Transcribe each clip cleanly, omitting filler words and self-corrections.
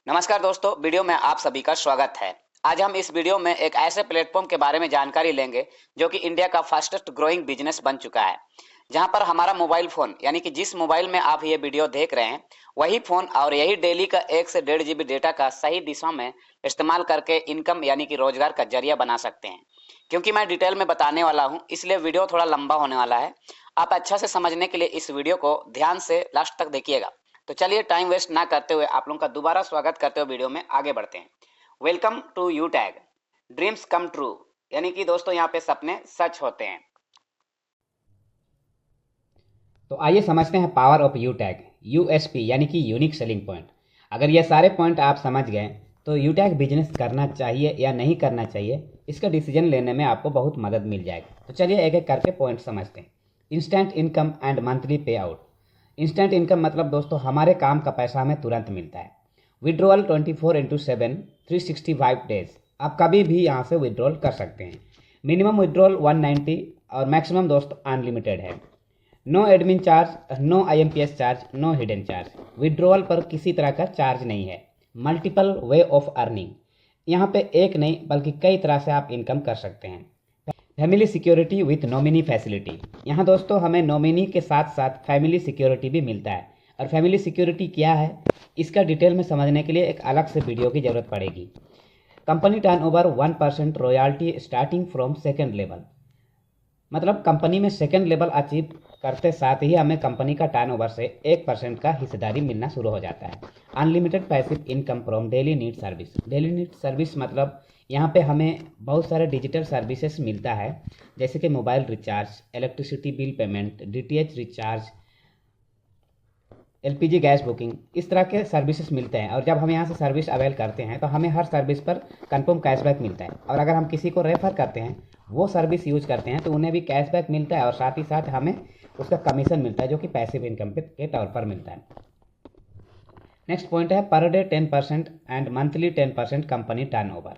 नमस्कार दोस्तों, वीडियो में आप सभी का स्वागत है। आज हम इस वीडियो में एक ऐसे प्लेटफॉर्म के बारे में जानकारी लेंगे जो कि इंडिया का फास्टेस्ट ग्रोइंग बिजनेस बन चुका है, जहां पर हमारा मोबाइल फोन यानी कि जिस मोबाइल में आप ये वीडियो देख रहे हैं वही फोन और यही डेली का 1 से 1.5 GB डेटा का सही दिशा में इस्तेमाल करके इनकम यानी कि रोजगार का जरिया बना सकते हैं। क्योंकि मैं डिटेल में बताने वाला हूँ, इसलिए वीडियो थोड़ा लंबा होने वाला है। आप अच्छा से समझने के लिए इस वीडियो को ध्यान से लास्ट तक देखिएगा। तो चलिए टाइम वेस्ट ना करते हुए आप लोगों का दोबारा स्वागत करते हुए वीडियो में आगे बढ़ते हैं। Welcome to you tag, dreams come true, यानी कि दोस्तों यहाँ पे सपने सच होते हैं। तो आइए समझते हैं power of you tag, USP यानी कि यूनिक सेलिंग पॉइंट। अगर ये सारे पॉइंट आप समझ गए तो यू टैग बिजनेस करना चाहिए या नहीं करना चाहिए, इसका डिसीजन लेने में आपको बहुत मदद मिल जाएगी। तो चलिए एक एक करके पॉइंट समझते हैं। इंस्टेंट इनकम एंड मंथली पे आउट। इंस्टेंट इनकम मतलब दोस्तों हमारे काम का पैसा हमें तुरंत मिलता है। विड्रॉल 24/7 365 डेज, आप कभी भी यहाँ से विड्रॉल कर सकते हैं। मिनिमम विड्रॉल 190 और मैक्सिमम दोस्तों अनलिमिटेड है। No admin charge, no IMPS charge, no hidden charge. Withdrawal पर किसी तरह का चार्ज नहीं है। मल्टीपल वे ऑफ अर्निंग, यहाँ पे एक नहीं बल्कि कई तरह से आप इनकम कर सकते हैं। Family security with nominee facility, यहाँ दोस्तों हमें नॉमिनी के साथ साथ फैमिली सिक्योरिटी भी मिलता है। और फैमिली सिक्योरिटी क्या है, इसका डिटेल में समझने के लिए एक अलग से वीडियो की जरूरत पड़ेगी। Company turnover 1% royalty starting from second level, मतलब कंपनी में सेकेंड लेवल अचीव करते साथ ही हमें कंपनी का टर्नओवर से 1% का हिस्सेदारी मिलना शुरू हो जाता है। Unlimited passive income from daily need service. Daily need service मतलब यहाँ पे हमें बहुत सारे डिजिटल सर्विसेज मिलता है, जैसे कि mobile recharge, electricity bill payment, DTH recharge, LPG gas booking, इस तरह के सर्विसेज मिलते हैं। और जब हम यहाँ से सर्विस अवेल करते हैं तो हमें हर सर्विस पर कंफर्म कैशबैक मिलता है। और अगर हम किसी को रेफर करते हैं, वो सर्विस यूज करते हैं, तो उन्हें भी कैशबैक मिलता है और साथ ही साथ हमें उसका कमीशन मिलता है जो कि पैसिव इनकम के तौर पर मिलता है। नेक्स्ट पॉइंट है per day 10% and monthly 10% company turnover,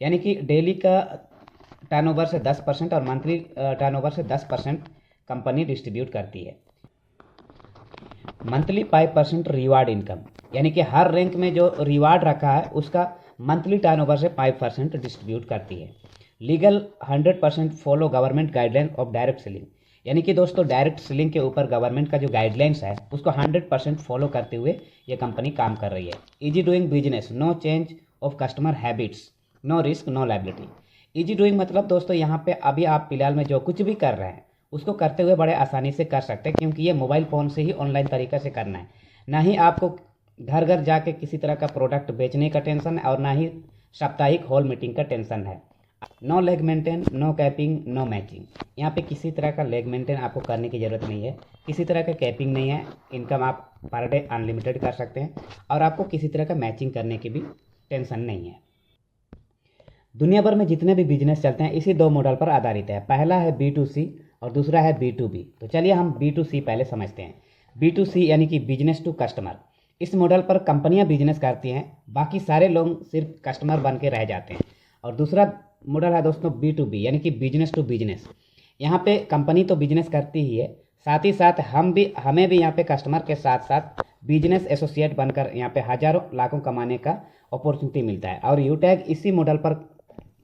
यानी कि डेली का टर्नओवर से 10% और मंथली टर्नओवर से 10% कंपनी डिस्ट्रीब्यूट करती है। मंथली 5% रिवार्ड इनकम, यानी कि हर रैंक में जो रिवार्ड रखा है उसका मंथली टर्नओवर से 5% डिस्ट्रीब्यूट करती है। Legal 100% follow government guideline of direct selling, यानी कि दोस्तों डायरेक्ट सेलिंग के ऊपर गवर्नमेंट का जो गाइडलाइंस है उसको 100% फॉलो करते हुए ये कंपनी काम कर रही है। Easy doing business, no change of customer habits, no risk no liability. Easy doing मतलब दोस्तों यहाँ पे अभी आप फिलहाल में जो कुछ भी कर रहे हैं उसको करते हुए बड़े आसानी से कर सकते हैं, क्योंकि ये मोबाइल फ़ोन से ही ऑनलाइन तरीक़े से करना है। ना ही आपको घर घर जाके किसी तरह का प्रोडक्ट बेचने का टेंशन है और ना ही साप्ताहिक हॉल मीटिंग का टेंशन है। No leg maintain, no capping, no matching, यहाँ पे किसी तरह का लेग मेंटेन आपको करने की ज़रूरत नहीं है, किसी तरह का कैपिंग नहीं है। इनकम आप पर डे अनलिमिटेड कर सकते हैं और आपको किसी तरह का मैचिंग करने की भी टेंशन नहीं है। दुनिया भर में जितने भी बिजनेस चलते हैं इसी दो मॉडल पर आधारित है। पहला है B2C और दूसरा है B2B। तो चलिए हम B2C पहले समझते हैं। B2C यानी कि बिजनेस टू कस्टमर। इस मॉडल पर कंपनियां बिजनेस करती हैं, बाकी सारे लोग सिर्फ कस्टमर बन के रह जाते हैं। और दूसरा मॉडल है दोस्तों B2B यानी कि बिजनेस टू बिजनेस। यहाँ पे कंपनी तो बिजनेस करती ही है, साथ ही साथ हमें भी यहाँ पे कस्टमर के साथ साथ बिजनेस एसोसिएट बनकर यहाँ पे हज़ारों लाखों कमाने का अपॉर्चुनिटी मिलता है। और यू टैग इसी मॉडल पर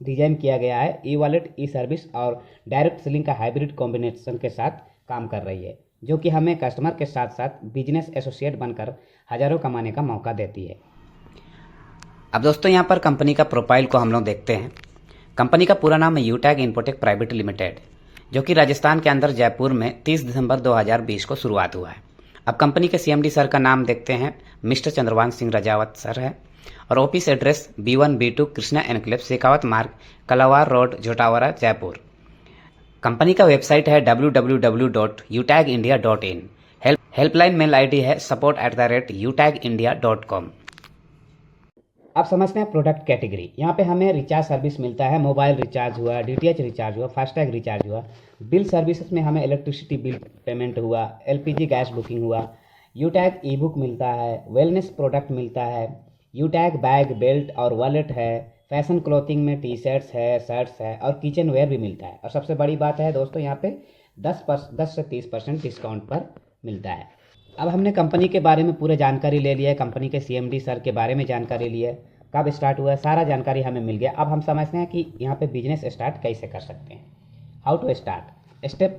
डिजाइन किया गया है। ई वॉलेट, ई सर्विस और डायरेक्ट सेलिंग का हाइब्रिड कॉम्बिनेशन के साथ काम कर रही है, जो कि हमें कस्टमर के साथ साथ बिजनेस एसोसिएट बनकर हज़ारों कमाने का मौका देती है। अब दोस्तों यहाँ पर कंपनी का प्रोफाइल को हम लोग देखते हैं। कंपनी का पूरा नाम है you tag infotech private limited, जो कि राजस्थान के अंदर जयपुर में 30 दिसंबर 2020 को शुरुआत हुआ है। अब कंपनी के CMD सर का नाम देखते हैं, मिस्टर चंद्रभान सिंह रजावत सर है। और office address B1 B2 Krishna enclave, Shekhawat मार्ग, कलावार रोड, झोटावरा, जयपुर। कंपनी का वेबसाइट है www.utagindia.in। हेल्पलाइन मेल ID है support@utagindia.com। अब समझते हैं प्रोडक्ट कैटेगरी। यहाँ पे हमें रिचार्ज सर्विस मिलता है, मोबाइल रिचार्ज हुआ, DTH रिचार्ज हुआ, फास्टैग रिचार्ज हुआ। बिल सर्विसेज में हमें इलेक्ट्रिसिटी बिल पेमेंट हुआ, LPG गैस बुकिंग हुआ। यू टैग ई बुक मिलता है, वेलनेस प्रोडक्ट मिलता है, यू टैग बैग, बेल्ट और वॉलेट है, फैशन क्लॉथिंग में T-शर्ट्स है, शर्ट्स है और किचन वेयर भी मिलता है। और सबसे बड़ी बात है दोस्तों यहाँ पे 10 से 30% डिस्काउंट पर मिलता है। अब हमने कंपनी के बारे में पूरे जानकारी ले लिया है, कंपनी के CMD सर के बारे में जानकारी ली है, कब स्टार्ट हुआ है, सारा जानकारी हमें मिल गया। अब हम समझते हैं कि यहाँ पे बिजनेस स्टार्ट कैसे कर सकते हैं। How to start. स्टेप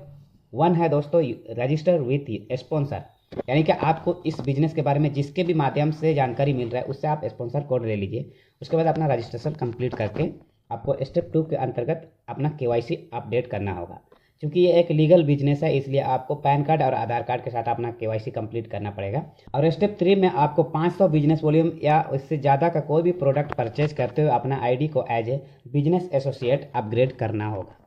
1 है दोस्तों, रजिस्टर विथ स्पॉन्सर, यानी कि आपको इस बिजनेस के बारे में जिसके भी माध्यम से जानकारी मिल रहा है उससे आप स्पॉन्सर कोड ले लीजिए। उसके बाद अपना रजिस्ट्रेशन कंप्लीट करके आपको स्टेप 2 के अंतर्गत अपना KYC अपडेट करना होगा। क्योंकि ये एक लीगल बिजनेस है, इसलिए आपको पैन कार्ड और आधार कार्ड के साथ अपना KYC कंप्लीट करना पड़ेगा। और स्टेप 3 में आपको 500 बिजनेस वॉल्यूम या उससे ज़्यादा का कोई भी प्रोडक्ट परचेज करते हुए अपना ID को as a business associate upgrade करना होगा।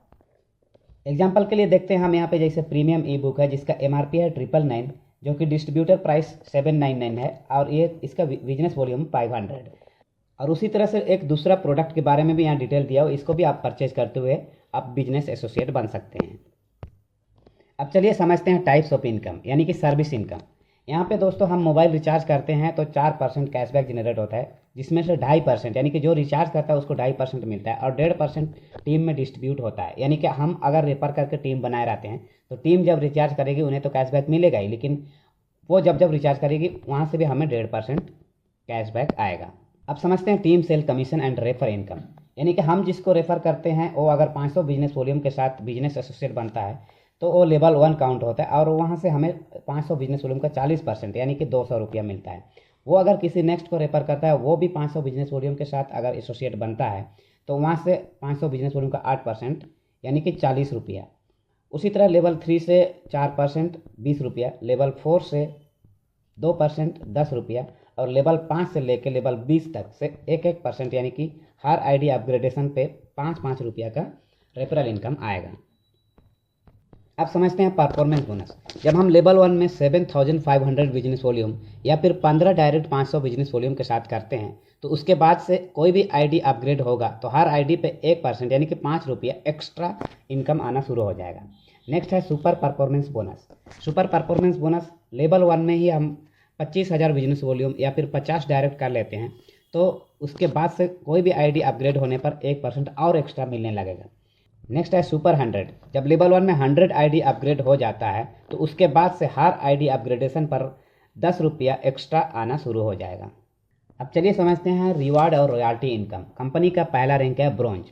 एग्जाम्पल के लिए देखते हैं हम यहाँ पे, जैसे प्रीमियम ई-बुक है जिसका MRP है 999, जो कि डिस्ट्रीब्यूटर प्राइस 799 है और ये इसका बिजनेस वॉल्यूम 500। और उसी तरह से एक दूसरा प्रोडक्ट के बारे में भी यहाँ डिटेल दिया हो, इसको भी आप परचेज करते हुए आप बिजनेस एसोसिएट बन सकते हैं। अब चलिए समझते हैं टाइप्स ऑफ इनकम, यानी कि सर्विस इनकम। यहाँ पे दोस्तों हम मोबाइल रिचार्ज करते हैं तो 4% कैशबैक जनरेट होता है, जिसमें से 2.5% यानी कि जो रिचार्ज करता है उसको 2.5% मिलता है, और 1.5% टीम में डिस्ट्रीब्यूट होता है। यानी कि हम अगर रेफर करके टीम बनाए रहते हैं तो टीम जब रिचार्ज करेगी उन्हें तो कैशबैक मिलेगा ही, लेकिन वो जब रिचार्ज करेगी वहाँ से भी हमें 1.5% कैशबैक आएगा। अब समझते हैं team sale commission and refer income, यानी कि हम जिसको रेफर करते हैं वो अगर 500 बिजनेस वॉल्यूम के साथ बिजनेस एसोसिएट बनता है तो वो लेवल 1 काउंट होता है, और वहाँ से हमें 500 बिजनेस वॉल्यूम का 40% यानी कि 200 रुपया मिलता है। वो अगर किसी नेक्स्ट को रेफर करता है, वो भी 500 बिजनेस वॉल्यूम के साथ अगर एसोसिएट बनता है तो वहाँ से 500 बिजनेस वॉल्यूम का 8% यानी कि 40 रुपया। उसी तरह लेवल 3 से 4% 20 रुपया, लेवल 4 से 2% 10 रुपया, और लेवल 5 से लेकर लेवल 20 तक से 1% यानी कि हर ID अपग्रेडेशन पे 5 रुपया का रेफरल इनकम आएगा। अब समझते हैं परफॉर्मेंस बोनस। जब हम लेवल 1 में 7500 बिजनेस वॉल्यूम या फिर 15 डायरेक्ट 500 बिजनेस वॉल्यूम के साथ करते हैं तो उसके बाद से कोई भी ID अपग्रेड होगा तो हर ID पे 1% यानी कि 5 रुपया एक्स्ट्रा इनकम आना शुरू हो जाएगा। नेक्स्ट है super performance bonus. Super performance bonus level 1 में ही हम 25,000 बिजनेस वॉल्यूम या फिर 50 डायरेक्ट कर लेते हैं तो उसके बाद से कोई भी ID अपग्रेड होने पर 1% और एक्स्ट्रा मिलने लगेगा। नेक्स्ट है सुपर 100। जब लेवल 1 में 100 ID अपग्रेड हो जाता है तो उसके बाद से हर ID अपग्रेडेशन पर 10 रुपया एक्स्ट्रा आना शुरू हो जाएगा। अब चलिए समझते हैं रिवार्ड और रॉयल्टी इनकम। कंपनी का पहला रैंक है ब्रॉन्ज।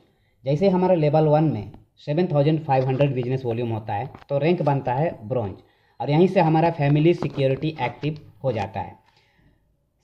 जैसे हमारा लेवल 1 में 7500 बिजनेस वॉल्यूम होता है तो रैंक बनता है ब्रॉन्ज, और यहीं से हमारा फैमिली सिक्योरिटी एक्टिव हो जाता है।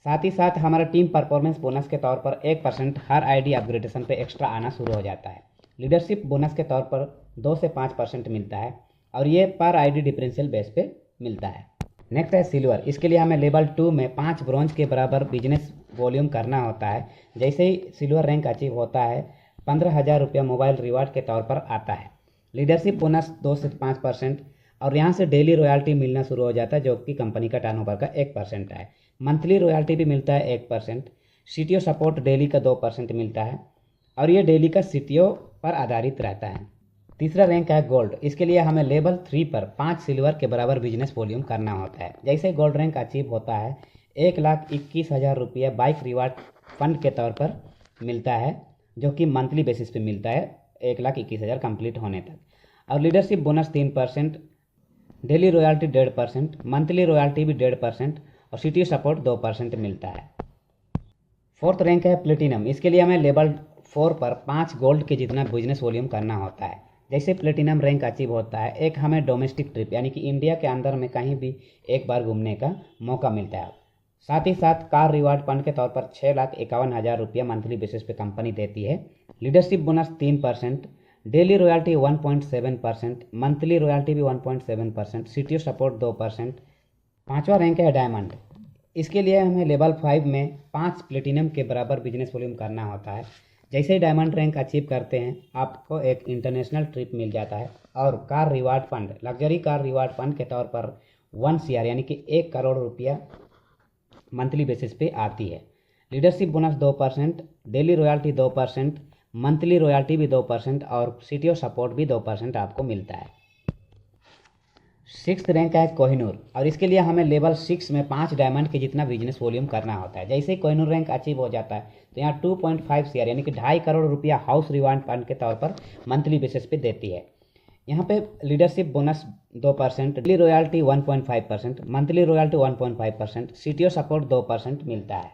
साथ ही साथ हमारा टीम परफॉर्मेंस बोनस के तौर पर 1% हर ID अपग्रेडेशन पे एक्स्ट्रा आना शुरू हो जाता है। लीडरशिप बोनस के तौर पर 2 से 5% मिलता है, और ये पर ID डिफरेंशियल बेस पे मिलता है। नेक्स्ट है सिल्वर। इसके लिए हमें लेवल 2 में 5 ब्रॉन्ज के बराबर बिजनेस वॉल्यूम करना होता है। जैसे ही सिल्वर रैंक अचीव होता है 15,000 रुपया मोबाइल रिवार्ड के तौर पर आता है। लीडरशिप बोनस 2 से 5%, और यहाँ से डेली रॉयल्टी मिलना शुरू हो जाता है जो कि कंपनी का टर्नओवर का 1% है। मंथली रॉयल्टी भी मिलता है 1%। CTO सपोर्ट डेली का 2% मिलता है, और ये डेली का CTO पर आधारित रहता है। तीसरा रैंक है गोल्ड। इसके लिए हमें लेवल 3 पर 5 सिल्वर के बराबर बिजनेस वॉल्यूम करना होता है। जैसे गोल्ड रैंक अचीव होता है 1,21,000 रुपया बाइक रिवार्ड फंड के तौर पर मिलता है, जो कि मंथली बेसिस पे मिलता है 1,21,000 कंप्लीट होने तक। और leadership bonus 3%, daily royalty 1.5%, monthly royalty भी 1.5%, और CTO सपोर्ट 2% मिलता है। फोर्थ रैंक है प्लेटिनम। इसके लिए हमें लेवल 4 पर 5 गोल्ड के जितना बिजनेस वॉल्यूम करना होता है। जैसे प्लेटिनम रैंक अचीव होता है एक हमें डोमेस्टिक ट्रिप यानी कि इंडिया के अंदर में कहीं भी एक बार घूमने का मौका मिलता है। साथ ही साथ कार रिवार्ड फंड के तौर पर 6,51,000 रुपया मंथली बेसिस पे कंपनी देती है। Leadership bonus 3%, daily royalty 1.7%, monthly royalty भी 1.7%, CTO सपोर्ट 2%। पांचवा रैंक है डायमंड। इसके लिए हमें लेवल 5 में 5 प्लेटिनम के बराबर बिजनेस वॉल्यूम करना होता है। जैसे ही डायमंड रैंक अचीव करते हैं आपको एक इंटरनेशनल ट्रिप मिल जाता है, और car reward fund luxury car reward fund के तौर पर 1 CR यानी कि 1 करोड़ रुपया मंथली बेसिस पे आती है। Leadership bonus 2%, daily royalty 2%, monthly royalty भी 2%, और CTO सपोर्ट भी 2% आपको मिलता है। 6th रैंक है कोहिनूर, और इसके लिए हमें लेवल 6 में 5 डायमंड के जितना बिजनेस वॉल्यूम करना होता है। जैसे ही कोहिनूर रैंक अचीव हो जाता है तो यहाँ 2.5 CR यानी कि 2.5 करोड़ रुपया हाउस रिवार्ड फंड के तौर पर मंथली बेसिस पे देती है। यहाँ पे leadership bonus 2%, daily royalty 1.5%, monthly royalty 1.5%, CTO support 2% मिलता है।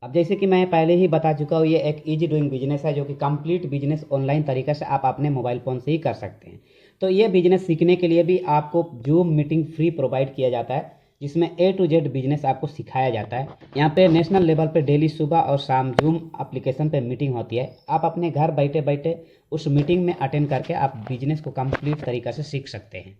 अब जैसे कि मैं पहले ही बता चुका हूँ, ये एक इजी डूइंग बिजनेस है जो कि कंप्लीट बिजनेस ऑनलाइन तरीके से आप अपने मोबाइल फ़ोन से ही कर सकते हैं। तो ये बिजनेस सीखने के लिए भी आपको जूम मीटिंग फ्री प्रोवाइड किया जाता है, जिसमें A to Z बिजनेस आपको सिखाया जाता है। यहाँ पे नेशनल लेवल पे डेली सुबह और शाम जूम एप्लीकेशन पे मीटिंग होती है। आप अपने घर बैठे बैठे उस मीटिंग में अटेंड करके आप बिजनेस को कंप्लीट तरीक़े से सीख सकते हैं।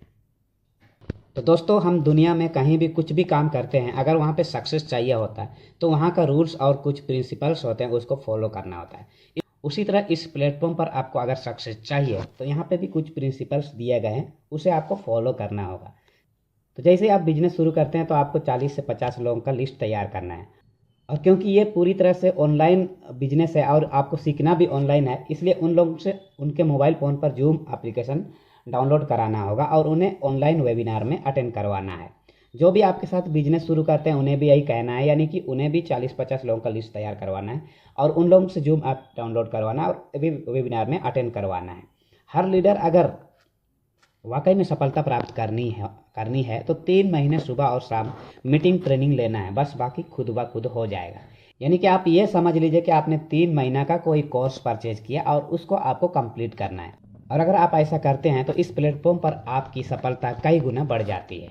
तो दोस्तों, हम दुनिया में कहीं भी कुछ भी काम करते हैं, अगर वहाँ पे सक्सेस चाहिए होता है तो वहाँ का रूल्स और कुछ प्रिंसिपल्स होते हैं, उसको फॉलो करना होता है। उसी तरह इस प्लेटफॉर्म पर आपको अगर सक्सेस चाहिए तो यहाँ पे भी कुछ प्रिंसिपल्स दिए गए हैं, उसे आपको फॉलो करना होगा। तो जैसे ही आप बिजनेस शुरू करते हैं तो आपको 40 से 50 लोगों का लिस्ट तैयार करना है। और क्योंकि ये पूरी तरह से ऑनलाइन बिजनेस है और आपको सीखना भी ऑनलाइन है, इसलिए उन लोगों से उनके मोबाइल फ़ोन पर जूम एप्लीकेशन डाउनलोड कराना होगा और उन्हें ऑनलाइन वेबिनार में अटेंड करवाना है। जो भी आपके साथ बिजनेस शुरू करते हैं उन्हें भी यही कहना है, यानी कि उन्हें भी 40-50 लोगों का लिस्ट तैयार करवाना है और उन लोगों से जूम ऐप डाउनलोड करवाना है और वेबिनार में अटेंड करवाना है। हर लीडर अगर वाकई में सफलता प्राप्त करनी है तो 3 महीने सुबह और शाम मीटिंग ट्रेनिंग लेना है, बस बाकी खुद ब खुद हो जाएगा। यानी कि आप ये समझ लीजिए कि आपने 3 महीना का कोई कोर्स परचेज किया और उसको आपको कंप्लीट करना है। और अगर आप ऐसा करते हैं तो इस प्लेटफॉर्म पर आपकी सफलता कई गुना बढ़ जाती है।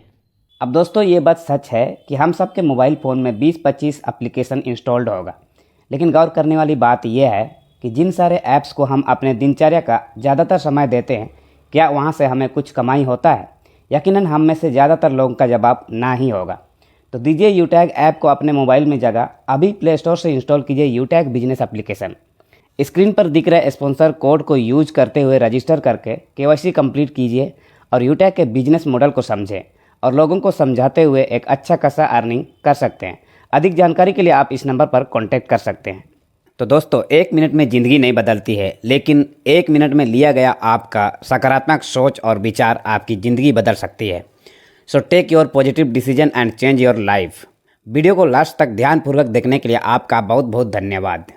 अब दोस्तों, ये बात सच है कि हम सबके मोबाइल फ़ोन में 20-25 एप्लीकेशन इंस्टॉल्ड होगा, लेकिन गौर करने वाली बात यह है कि जिन सारे ऐप्स को हम अपने दिनचर्या का ज़्यादातर समय देते हैं, क्या वहाँ से हमें कुछ कमाई होता है? यकीनन हम में से ज़्यादातर लोगों का जवाब ना ही होगा। तो दीजिए यूटैग ऐप को अपने मोबाइल में जगह, अभी प्ले स्टोर से इंस्टॉल कीजिए यूटैग बिजनेस एप्लीकेशन। स्क्रीन पर दिख रहे स्पॉन्सर कोड को यूज करते हुए रजिस्टर करके KYC कंप्लीट कीजिए और यूटैग के बिजनेस मॉडल को समझें और लोगों को समझाते हुए एक अच्छा खासा अर्निंग कर सकते हैं। अधिक जानकारी के लिए आप इस नंबर पर कॉन्टैक्ट कर सकते हैं। तो दोस्तों, 1 मिनट में ज़िंदगी नहीं बदलती है, लेकिन 1 मिनट में लिया गया आपका सकारात्मक सोच और विचार आपकी ज़िंदगी बदल सकती है। So take your positive decision and change your life. Video को लास्ट तक ध्यानपूर्वक देखने के लिए आपका बहुत बहुत धन्यवाद।